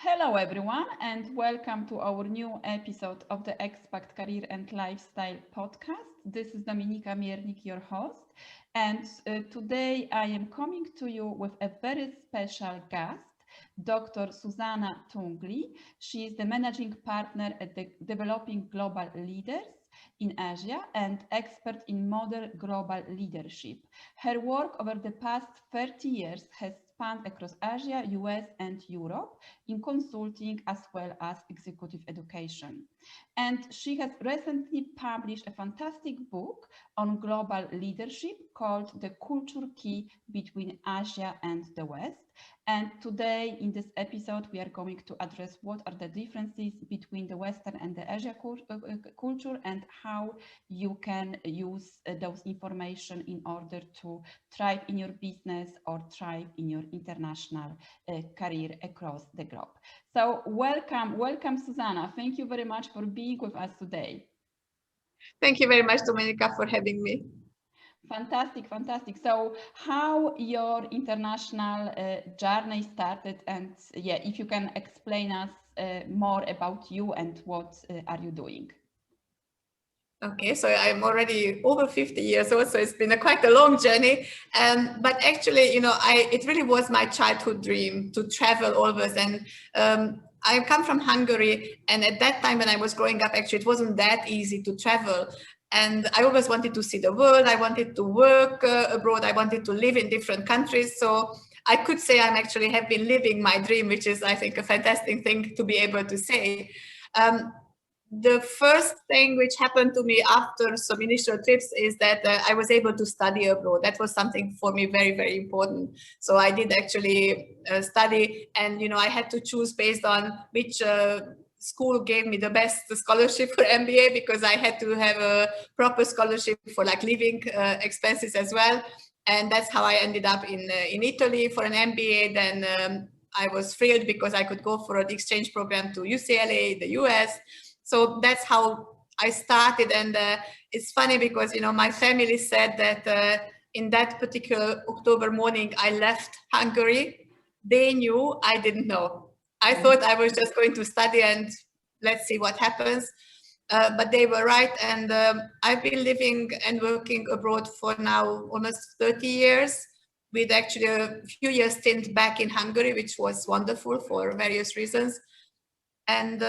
Hello everyone and welcome to our new episode of the Expat Career and Lifestyle podcast. This is Dominika Miernik, your host, and today I am coming to you with a very special guest, Dr. Zsuzsanna Tungli. She is the managing partner at the Developing Global Leaders in Asia and expert in modern global leadership. Her work over the past 30 years has spanned across Asia, US, and Europe in consulting as well as executive education. And she has recently published a fantastic book on global leadership called The Culture Key Between Asia and the West. And today in this episode, we are going to address what are the differences between the Western and the Asia culture and how you can use those information in order to thrive in your business or thrive in your international career across the globe. So welcome Zsuzsanna. Thank you very much for being with us today. Thank you very much, Dominika, for having me. Fantastic. So how your international journey started, and if you can explain us more about you and what are you doing? Okay, so I'm already over 50 years old, so it's been quite a long journey. But actually, it really was my childhood dream to travel always. And I come from Hungary, and at that time when I was growing up, actually, it wasn't that easy to travel. And I always wanted to see the world. I wanted to work abroad. I wanted to live in different countries. So I could say I'm actually have been living my dream, which is, I think, a fantastic thing to be able to say. The first thing which happened to me after some initial trips is that I was able to study abroad. That was something for me very, very important. So I did actually study, and I had to choose based on which school gave me the best scholarship for MBA, because I had to have a proper scholarship for like living expenses as well. And that's how I ended up in Italy for an MBA. Then I was thrilled because I could go for an exchange program to UCLA, the US. So that's how I started. And it's funny because, my family said that in that particular October morning, I left Hungary. They knew, I didn't know. I thought I was just going to study and let's see what happens. But they were right. And I've been living and working abroad for now almost 30 years, with actually a few years stint back in Hungary, which was wonderful for various reasons. And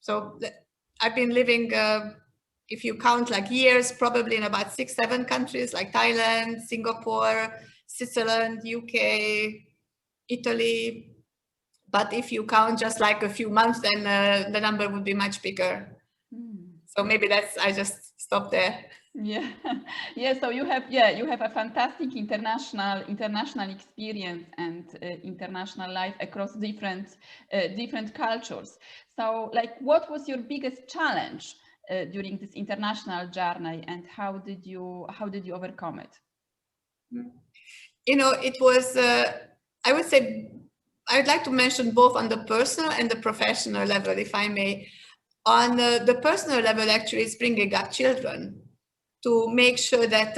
so I've been living, if you count like years, probably in about 6-7 countries like Thailand, Singapore, Switzerland, UK, Italy. But if you count just like a few months, then the number would be much bigger. So maybe I just stop there. So you have a fantastic international experience and international life across different cultures. So what was your biggest challenge during this international journey, and how did you overcome it? It was I would say I'd like to mention both on the personal and the professional level, if I may. On the personal level, actually, it's bringing up children to make sure that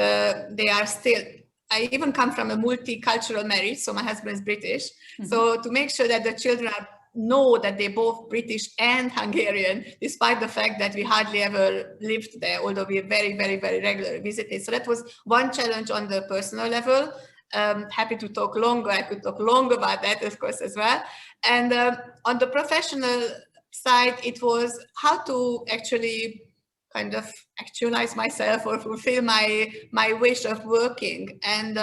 they are still, I even come from a multicultural marriage, so my husband is British. Mm-hmm. So to make sure that the children know that they're both British and Hungarian, despite the fact that we hardly ever lived there, although we very, very, very regularly visited. So that was one challenge on the personal level. Happy to talk longer. I could talk longer about that, of course, as well. And on the professional side, it was how to actually kind of actualize myself or fulfill my wish of working. And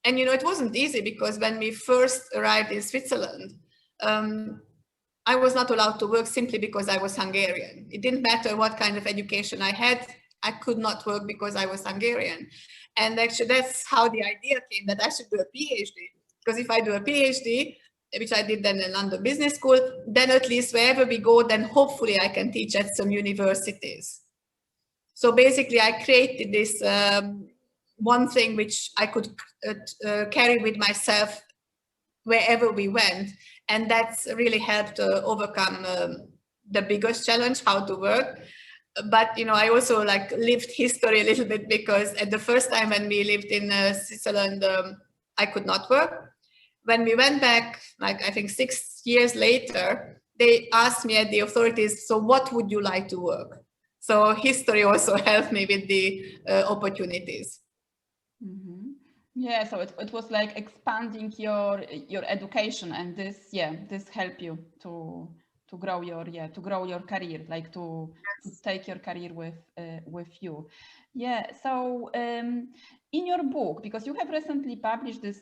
it wasn't easy, because when we first arrived in Switzerland, I was not allowed to work simply because I was Hungarian. It didn't matter what kind of education I had. I could not work because I was Hungarian. And actually, that's how the idea came that I should do a PhD. Because if I do a PhD, which I did then in London Business School, then at least wherever we go, then hopefully I can teach at some universities. So basically, I created this one thing which I could carry with myself wherever we went. And that's really helped overcome the biggest challenge, how to work. But, I also lived history a little bit, because at the first time when we lived in Switzerland, I could not work. when we went back, like I think 6 years later, they asked me at the authorities, so what would you like to work? So history also helped me with the opportunities. Mm-hmm. Yeah, so it was like expanding your education, and this helped you to grow your career, like to take your career with you. Yeah, so in your book, because you have recently published this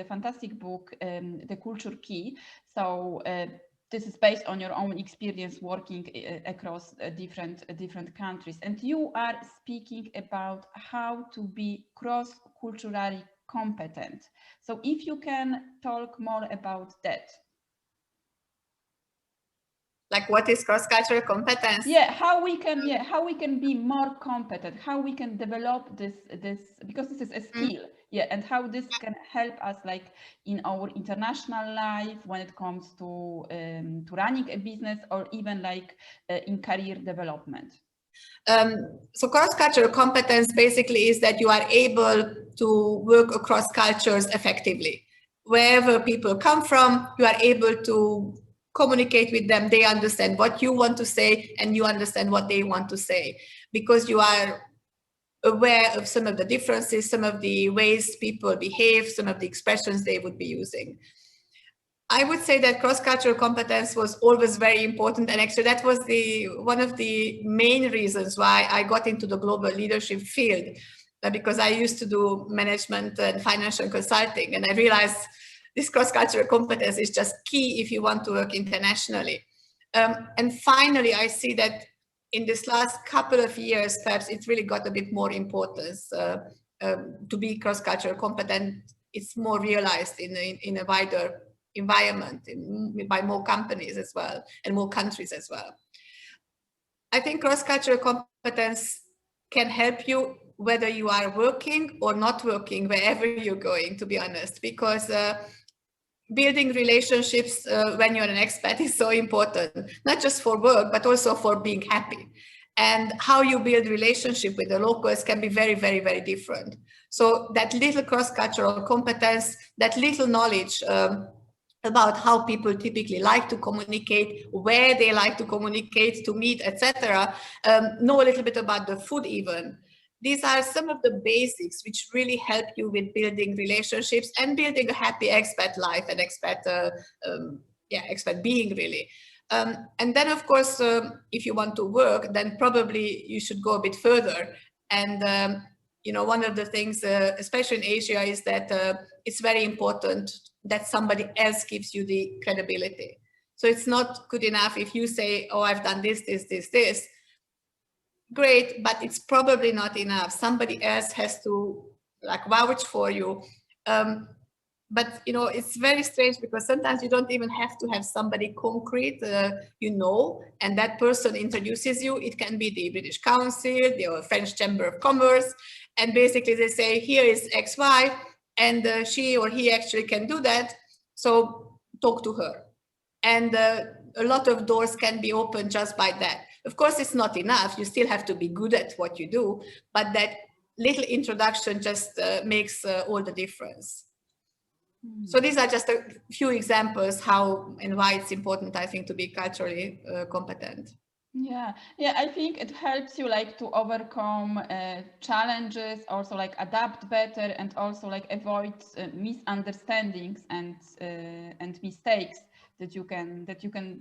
fantastic book, The Culture Key. So this is based on your own experience working across different countries, and you are speaking about how to be cross-culturally competent. So if you can talk more about that. Like, what is cross-cultural competence? Yeah, how we can be more competent, how we can develop this because this is a skill. Yeah, and how this can help us, like in our international life, when it comes to running a business, or even like in career development. So cross-cultural competence basically is that you are able to work across cultures effectively. Wherever people come from, you are able to communicate with them. They understand what you want to say, and you understand what they want to say, because you are aware of some of the differences, some of the ways people behave, some of the expressions they would be using. I would say that cross-cultural competence was always very important, and actually that was one of the main reasons why I got into the global leadership field, because I used to do management and financial consulting, and I realized this cross-cultural competence is just key if you want to work internationally. And finally, I see that in this last couple of years, perhaps it really got a bit more importance to be cross-cultural competent. It's more realized in a wider environment, by more companies as well, and more countries as well. I think cross-cultural competence can help you whether you are working or not working, wherever you're going, to be honest, because building relationships when you're an expat is so important, not just for work, but also for being happy. And how you build relationship with the locals can be very, very, very different. So that little cross-cultural competence, that little knowledge about how people typically like to communicate, where they like to communicate, to meet, etc. Know a little bit about the food even. These are some of the basics which really help you with building relationships and building a happy expat life and expat being, really. And then, of course, if you want to work, then probably you should go a bit further. And one of the things, especially in Asia, is that it's very important that somebody else gives you the credibility. So it's not good enough if you say, oh, I've done this. Great, but it's probably not enough. Somebody else has to vouch for you. But it's very strange, because sometimes you don't even have to have somebody concrete, and that person introduces you. It can be the British Council, the French Chamber of Commerce, and basically they say, here is XY, and she or he actually can do that. So talk to her. And a lot of doors can be opened just by that. Of course, it's not enough. You still have to be good at what you do, but that little introduction just makes all the difference. So these are just a few examples how and why it's important, I think, to be culturally competent. Yeah, I think it helps you to overcome challenges, also adapt better, and also avoid misunderstandings and mistakes that you can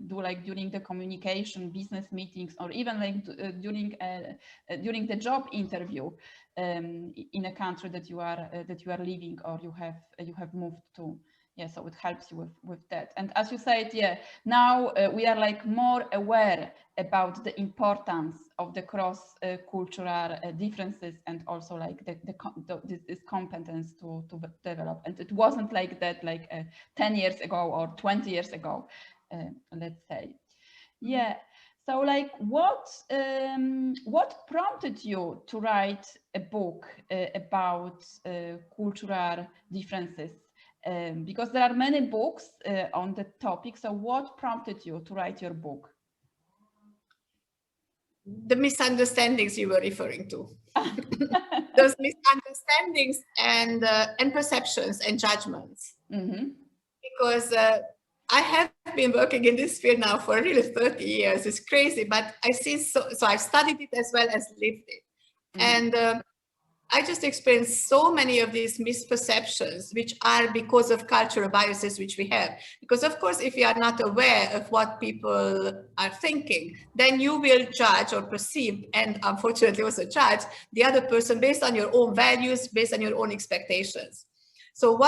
do during the communication, business meetings, or even during the job interview in a country that you are living, or you have moved to. Yeah, so it helps you with that. And as you said, now we are more aware about the importance of the cross-cultural differences, and also this competence to develop. And it wasn't like that 10 years ago or 20 years ago, let's say. Yeah. So what prompted you to write a book about cultural differences? Because there are many books on the topic. So what prompted you to write your book? The misunderstandings you were referring to. those misunderstandings and perceptions and judgments. Mm-hmm. Because I have been working in this field now for really 30 years. It's crazy, but I see so I've studied it as well as lived it. Mm-hmm. And I just experienced so many of these misperceptions, which are because of cultural biases which we have. Because of course, if you are not aware of what people are thinking, then you will judge or perceive, and unfortunately also judge the other person based on your own values, based on your own expectations. So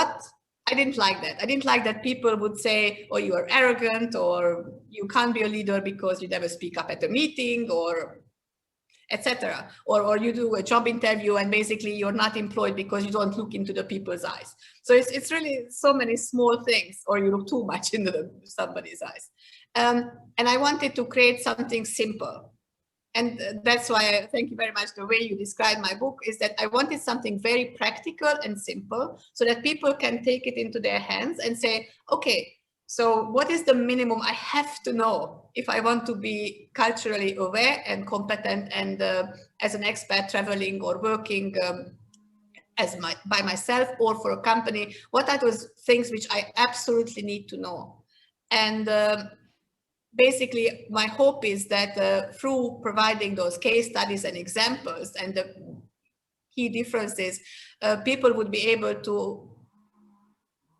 I didn't like that. I didn't like that people would say, oh, you are arrogant, or you can't be a leader because you never speak up at a meeting, or etc. Or you do a job interview and basically you're not employed because you don't look into the people's eyes. So it's really so many small things, or you look too much into somebody's eyes. And I wanted to create something simple. And that's why I thank you very much. The way you described my book is that I wanted something very practical and simple so that people can take it into their hands and say, okay, so what is the minimum I have to know if I want to be culturally aware and competent, and as an expat traveling or working by myself or for a company? What are those things which I absolutely need to know? And basically, my hope is that through providing those case studies and examples and the key differences, people would be able to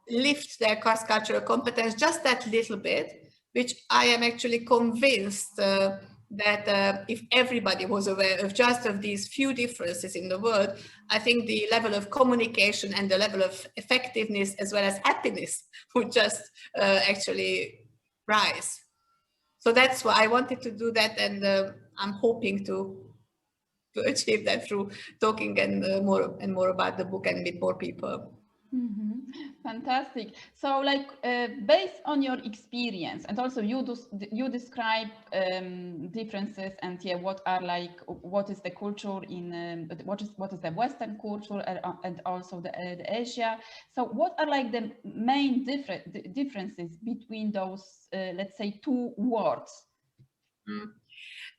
lift their cross-cultural competence just that little bit, which I am actually convinced that if everybody was aware of just of these few differences in the world, I think the level of communication and the level of effectiveness as well as happiness would just actually rise. So that's why I wanted to do that, and I'm hoping to achieve that through talking and more about the book and meet more people. Mm-hmm. Fantastic. So, like, based on your experience, and also you describe differences, and what is the culture in what is the Western culture and also the Asia. So, what are like the main differences between those, let's say, two worlds? Mm.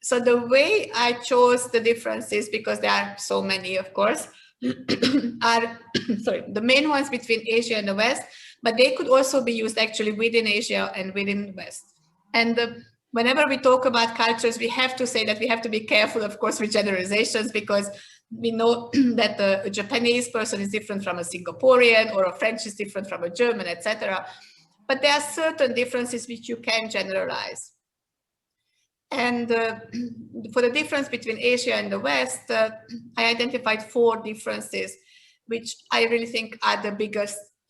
So the way I chose the differences, because there are so many, of course, are the main ones between Asia and the West, but they could also be used actually within Asia and within the West. And whenever we talk about cultures, we have to say that we have to be careful, of course, with generalizations, because we know that a Japanese person is different from a Singaporean, or a French is different from a German, etc. But there are certain differences which you can generalize. And for the difference between Asia and the West, I identified 4 differences, which I really think are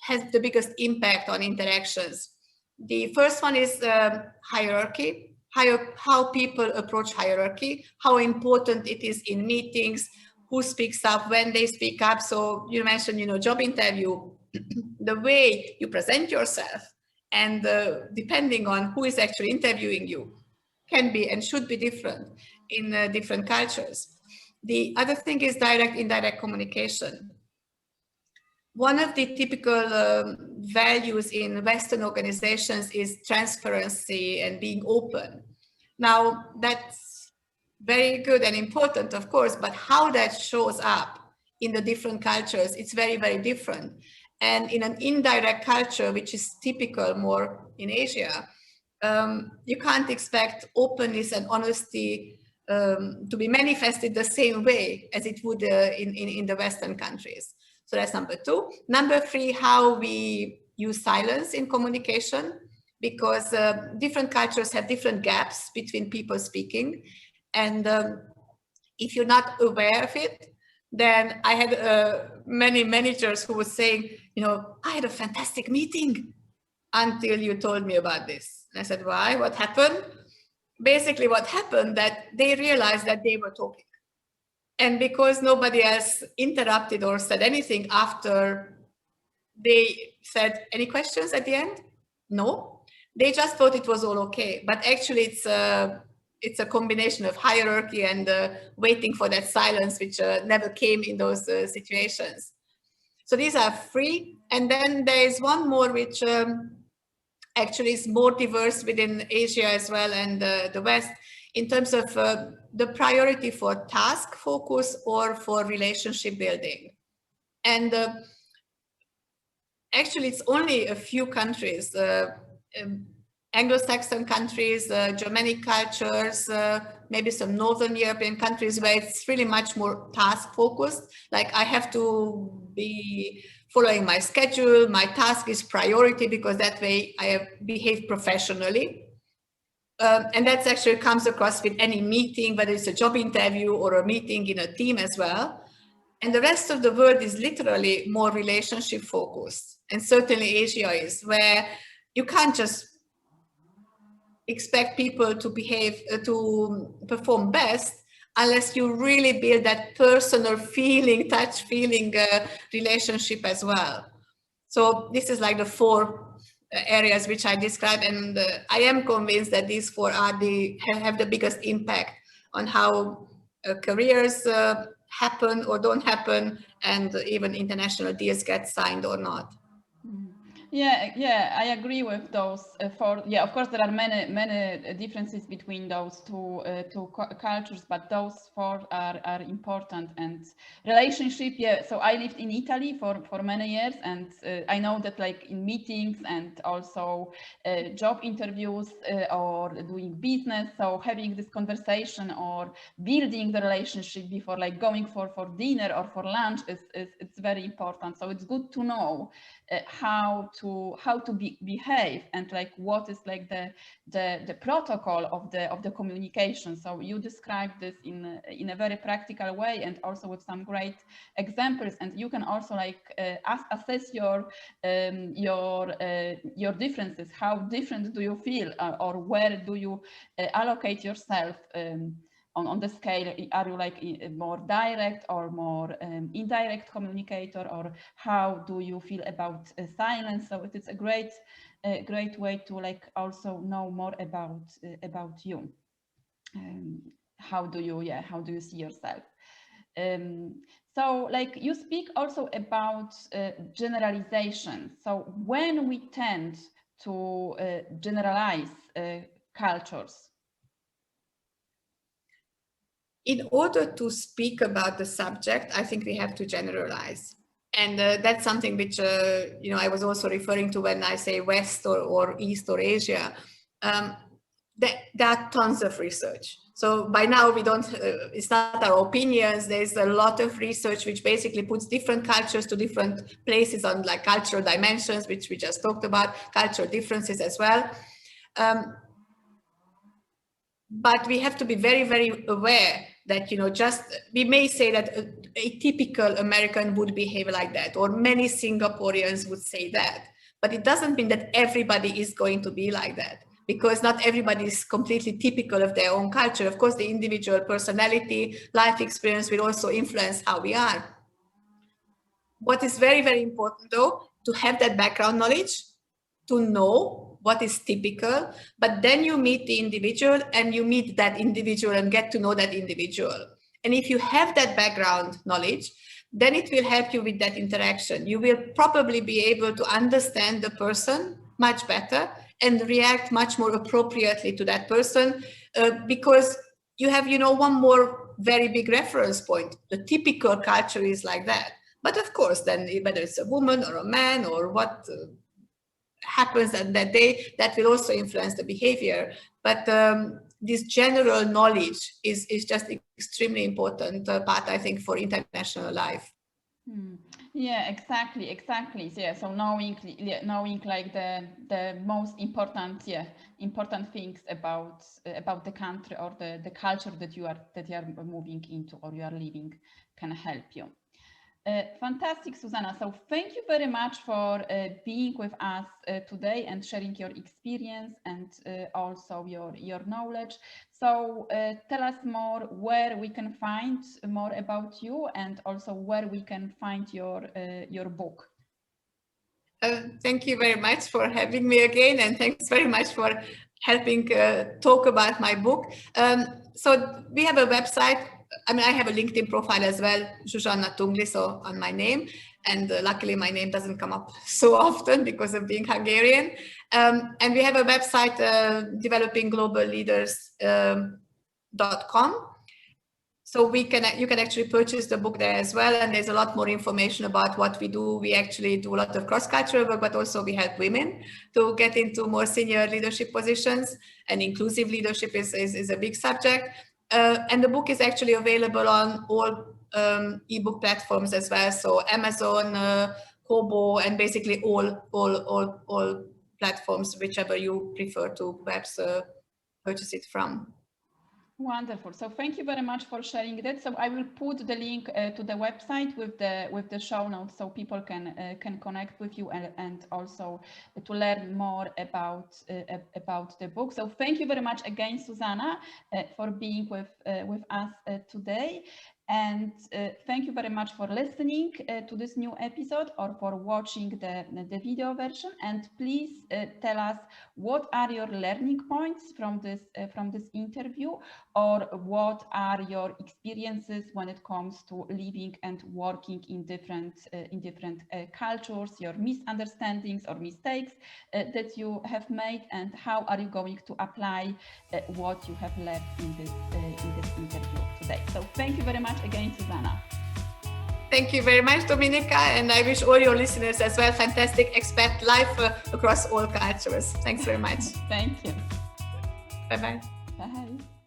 has the biggest impact on interactions. The first one is hierarchy, how people approach hierarchy, how important it is in meetings, who speaks up, when they speak up. So you mentioned, job interview, the way you present yourself, and depending on who is actually interviewing you, can be and should be different in different cultures. The other thing is indirect communication. One of the typical values in Western organizations is transparency and being open. Now, that's very good and important, of course, but how that shows up in the different cultures, it's very, very different. And in an indirect culture, which is typical more in Asia, you can't expect openness and honesty to be manifested the same way as it would in the Western countries. So that's number 2. Number 3, how we use silence in communication, because different cultures have different gaps between people speaking. And if you're not aware of it, then I had many managers who were saying, I had a fantastic meeting until you told me about this. And I said, why? What happened? Basically, what happened that they realized that they were talking. And because nobody else interrupted or said anything after they said, any questions at the end? No. They just thought it was all okay. But actually, it's a combination of hierarchy and waiting for that silence, which never came in those situations. So these are 3. And then there is one more, which actually is more diverse within Asia as well and the West, in terms of the priority for task focus or for relationship building. And actually, it's only a few countries, Anglo-Saxon countries, Germanic cultures, maybe some Northern European countries where it's really much more task focused. Like I have to be following my schedule, my task is priority because that way I behave professionally. And that actually comes across with any meeting, whether it's a job interview or a meeting in a team as well. And the rest of the world is literally more relationship focused. And certainly Asia is, where you can't just expect people to behave, to perform best unless you really build that personal feeling, touch feeling relationship as well. So this is like the 4 areas which I described, and I am convinced that these 4 are have the biggest impact on how careers happen or don't happen, and even international deals get signed or not. Yeah, I agree with those 4. Yeah, of course, there are many differences between those two cultures, but those 4 are important. And relationship, yeah. So I lived in Italy for many years, and I know that like in meetings and also job interviews or doing business, so having this conversation or building the relationship before like going for dinner or for lunch is it's very important. So it's good to know how to behave and like what is like the protocol of the communication. So you described this in a very practical way and also with some great examples, and you can also like assess your differences. How different do you feel, or where do you allocate yourself on the scale? Are you like more direct or more indirect communicator, or how do you feel about silence? So it is a great way to like also know more about you. How do you see yourself? So like you speak also about generalization. So when we tend to generalize cultures. In order to speak about the subject, I think we have to generalize. And that's something which, I was also referring to when I say West or East or Asia. There are tons of research. So by now we don't, it's not our opinions. There's a lot of research which basically puts different cultures to different places on like cultural dimensions, which we just talked about, cultural differences as well. But we have to be very, very aware that, we may say that a typical American would behave like that, or many Singaporeans would say that. But it doesn't mean that everybody is going to be like that, because not everybody is completely typical of their own culture. Of course, the individual personality, life experience will also influence how we are. What is very, very important, though, to have that background knowledge, to know what is typical, but then you meet the individual and you meet that individual and get to know that individual. And if you have that background knowledge, then it will help you with that interaction. You will probably be able to understand the person much better and react much more appropriately to that person, because you have, one more very big reference point. The typical culture is like that. But of course, then whether it's a woman or a man or what happens on that day, that will also influence the behavior. But this general knowledge is just extremely important part, I think, for international life. Yeah, exactly. Yeah, so knowing like the most important things about the country or the culture that you are moving into or you are living can help you. Fantastic, Zsuzsanna. So thank you very much for being with us today and sharing your experience and also your knowledge. So tell us more where we can find more about you and also where we can find your book. Thank you very much for having me again, and thanks very much for helping talk about my book. So we have a website. I mean, I have a LinkedIn profile as well, Zsuzsanna Tungli, so on my name. And luckily my name doesn't come up so often because of being Hungarian. And we have a website, Developing Global Leaders So you can actually purchase the book there as well, and there's a lot more information about what we do. We actually do a lot of cross-cultural work, but also we help women to get into more senior leadership positions, and inclusive leadership is a big subject. And the book is actually available on all ebook platforms as well, so Amazon, Kobo, and basically all platforms, whichever you prefer to perhaps purchase it from. Wonderful. So thank you very much for sharing that. So I will put the link to the website with the show notes, so people can connect with you and also to learn more about the book. So thank you very much again, Zsuzsanna, for being with us today. And thank you very much for listening to this new episode or for watching the video version. And please tell us what are your learning points from this interview, or what are your experiences when it comes to living and working in different cultures, your misunderstandings or mistakes that you have made, and how are you going to apply what you have learned in this interview today. So thank you very much again, Zsuzsanna. Thank you very much, Dominika, and I wish all your listeners as well fantastic expat life across all cultures. Thanks very much. Thank you. Bye-bye. Bye.